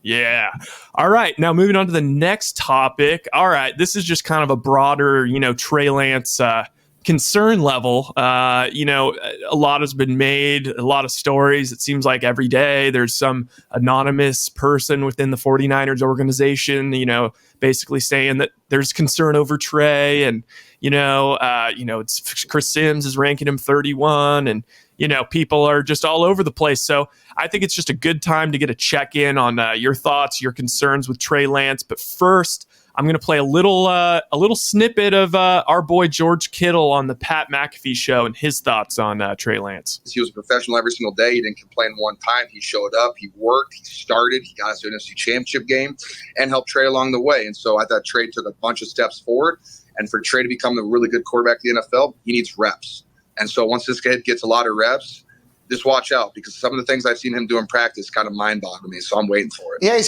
Yeah. All right. Now moving on to the next topic. All right. This is just kind of a broader, Trey Lance concern level. A lot has been made, a lot of stories. It seems like every day there's some anonymous person within the 49ers organization, basically saying that there's concern over Trey, and it's Chris Sims is ranking him 31, and people are just all over the place. So I think it's just a good time to get a check in on your thoughts, your concerns with Trey Lance. But first, I'm going to play a little snippet of our boy George Kittle on the Pat McAfee show and his thoughts on Trey Lance. He was a professional every single day. He didn't complain one time. He showed up. He worked. He started. He got us to an NFC Championship game and helped Trey along the way. And so I thought Trey took a bunch of steps forward. And for Trey to become a really good quarterback in the NFL, he needs reps. And so once this kid gets a lot of reps, just watch out, because some of the things I've seen him do in practice kind of mind-boggle me. So I'm waiting for it. Yeah,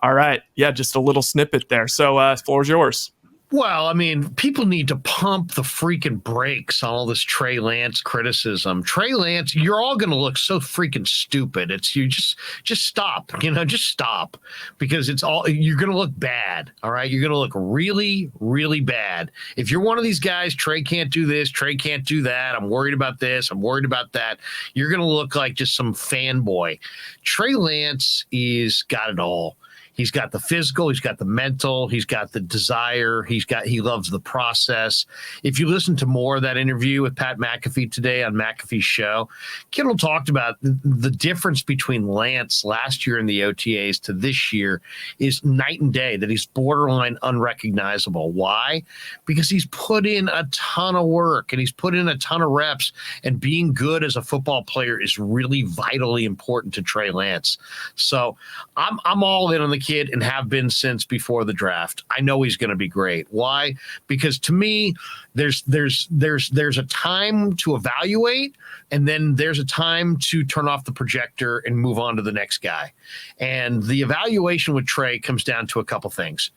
all right. Yeah, just a little snippet there. So floor's yours. Well, I mean, people need to pump the freaking brakes on all this Trey Lance criticism. Trey Lance, you're all going to look so freaking stupid. Just stop, just stop, because you're going to look bad. All right. You're going to look really, really bad. If you're one of these guys, Trey can't do this, Trey can't do that, I'm worried about this, I'm worried about that, you're going to look like just some fanboy. Trey Lance is got it all. He's got the physical, he's got the mental, he's got the desire, he loves the process. If you listen to more of that interview with Pat McAfee today on McAfee's show, Kittle talked about the difference between Lance last year in the OTAs to this year is night and day, that he's borderline unrecognizable. Why? Because he's put in a ton of work and he's put in a ton of reps, and being good as a football player is really vitally important to Trey Lance. So I'm all in on the kid and have been since before the draft. I know he's going to be great. Why? Because to me, there's a time to evaluate, and then there's a time to turn off the projector and move on to the next guy. And the evaluation with Trey comes down to a couple things.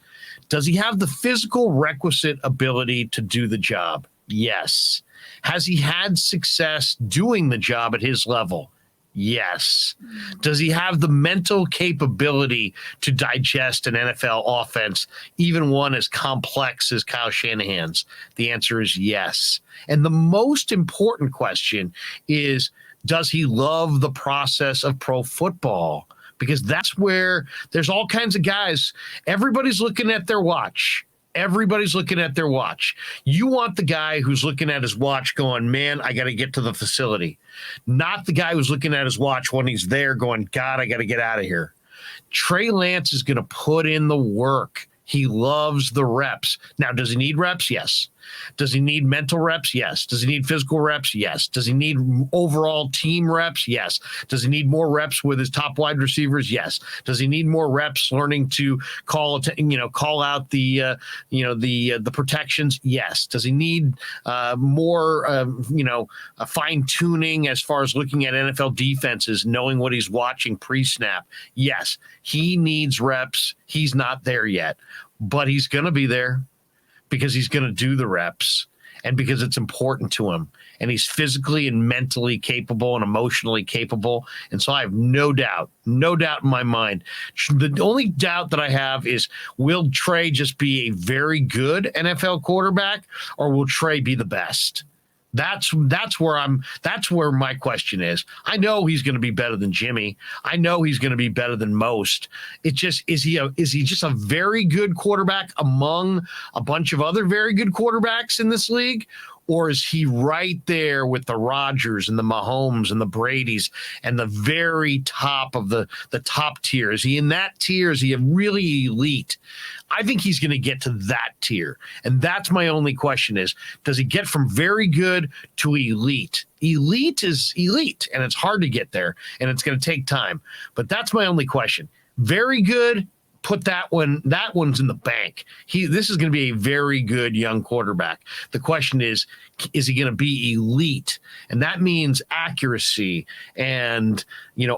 Does he have the physical requisite ability to do the job? Yes. Has he had success doing the job at his level? Yes. Does he have the mental capability to digest an NFL offense, even one as complex as Kyle Shanahan's? The answer is yes. And the most important question is, does he love the process of pro football? Because that's where there's all kinds of guys. Everybody's looking at their watch. Everybody's looking at their watch. You want the guy who's looking at his watch going, man, I got to get to the facility. Not the guy who's looking at his watch when he's there going, God, I got to get out of here. Trey Lance is going to put in the work. He loves the reps. Now, does he need reps? Yes. Does he need mental reps? Yes. Does he need physical reps? Yes. Does he need overall team reps? Yes. Does he need more reps with his top wide receivers? Yes. Does he need more reps learning to call out the protections? Yes. Does he need more fine tuning as far as looking at NFL defenses, knowing what he's watching pre-snap? Yes. He needs reps. He's not there yet, but he's going to be there, because he's going to do the reps and because it's important to him, and he's physically and mentally capable and emotionally capable. And so I have no doubt in my mind. The only doubt that I have is, will Trey just be a very good NFL quarterback, or will Trey be the best? That's where my question is. I know he's going to be better than Jimmy. I know he's going to be better than most. It just is he just a very good quarterback among a bunch of other very good quarterbacks in this league? Or is he right there with the Rodgers and the Mahomes and the Bradys and the very top of the top tier? Is he in that tier? Is he really elite? I think he's going to get to that tier. And that's my only question is, does he get from very good to elite? Elite is elite, and it's hard to get there, and it's going to take time. But that's my only question. Very good, put that one's in the bank. This is going to be a very good young quarterback. The question is he going to be elite? And that means accuracy and,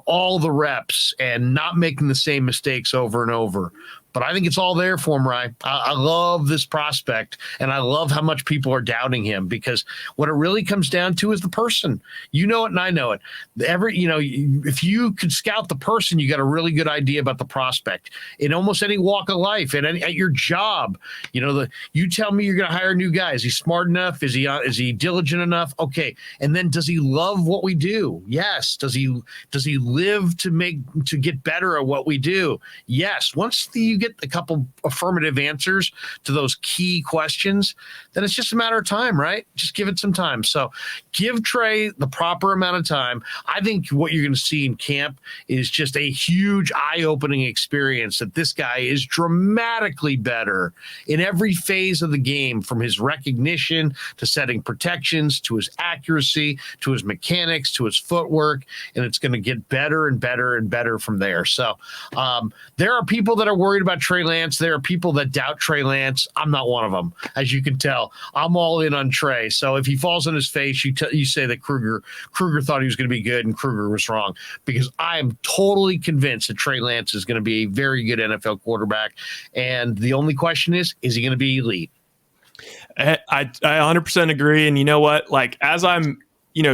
all the reps and not making the same mistakes over and over. But I think it's all there for him, Ryan. I love this prospect, and I love how much people are doubting him, because what it really comes down to is the person. You know it, and I know it. If you could scout the person, you got a really good idea about the prospect. In almost any walk of life, at your job, you tell me you're going to hire a new guy. Is he smart enough? Is he diligent enough? Okay, and then does he love what we do? Yes. Does he live to get better at what we do? Yes. Once you get a couple affirmative answers to those key questions, then it's just a matter of time, right? Just give it some time. So give Trey the proper amount of time. I think what you're going to see in camp is just a huge eye-opening experience, that this guy is dramatically better in every phase of the game, from his recognition to setting protections to his accuracy to his mechanics to his footwork, and it's going to get better and better and better from there. So there are people that are worried about Trey Lance. There are people that doubt Trey Lance. I'm not one of them. As you can tell, I'm all in on Trey. So if he falls on his face, you say that Kruger thought he was going to be good and Kruger was wrong, because I am totally convinced that Trey Lance is going to be a very good NFL quarterback. And the only question is he going to be elite? I 100% agree. And you know what? Like, as I'm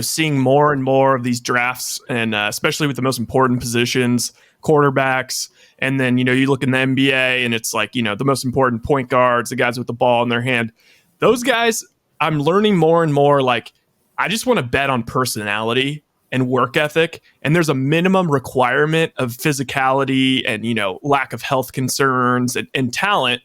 seeing more and more of these drafts, and especially with the most important positions, quarterbacks, and then you look in the NBA, and it's like the most important point guards, the guys with the ball in their hand. Those guys, I'm learning more and more. Like, I just want to bet on personality and work ethic, and there's a minimum requirement of physicality and lack of health concerns and talent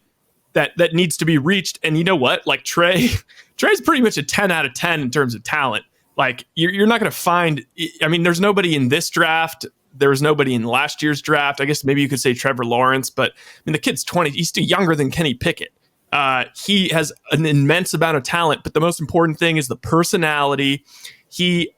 that needs to be reached. And you know what? Like, Trey's pretty much a 10 out of 10 in terms of talent. Like, you're not going to find, there's nobody in this draft. There was nobody in last year's draft. I guess maybe you could say Trevor Lawrence, but the kid's 20. He's still younger than Kenny Pickett. He has an immense amount of talent, but the most important thing is the personality. He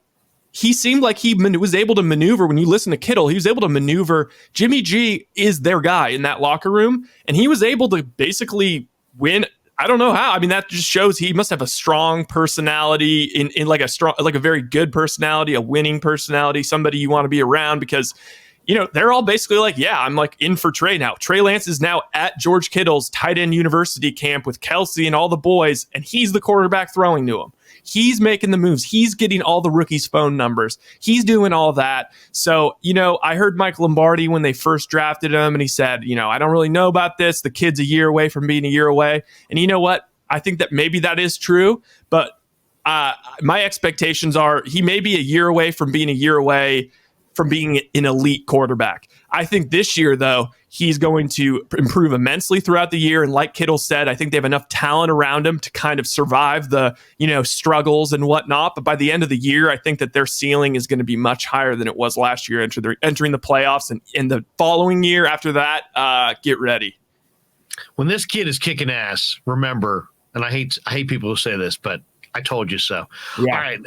seemed like he was able to maneuver. When you listen to Kittle, he was able to maneuver. Jimmy G is their guy in that locker room, and he was able to basically win. I don't know how. That just shows he must have a strong personality, in like a very good personality, a winning personality, somebody you want to be around, because they're all basically like, yeah, I'm like in for Trey now. Trey Lance is now at George Kittle's tight end university camp with Kelsey and all the boys, and he's the quarterback throwing to him. He's making the moves. He's getting all the rookies' phone numbers. He's doing all that. So, I heard Mike Lombardi when they first drafted him, and he said, I don't really know about this. The kid's a year away from being a year away. And you know what? I think that maybe that is true, but my expectations are he may be a year away from being an elite quarterback. I think this year, though, he's going to improve immensely throughout the year. And like Kittle said, I think they have enough talent around him to kind of survive the, struggles and whatnot. But by the end of the year, I think that their ceiling is going to be much higher than it was last year, entering the playoffs. And in the following year after that, get ready. When this kid is kicking ass, remember, and I hate people who say this, but I told you so. Yeah. All right.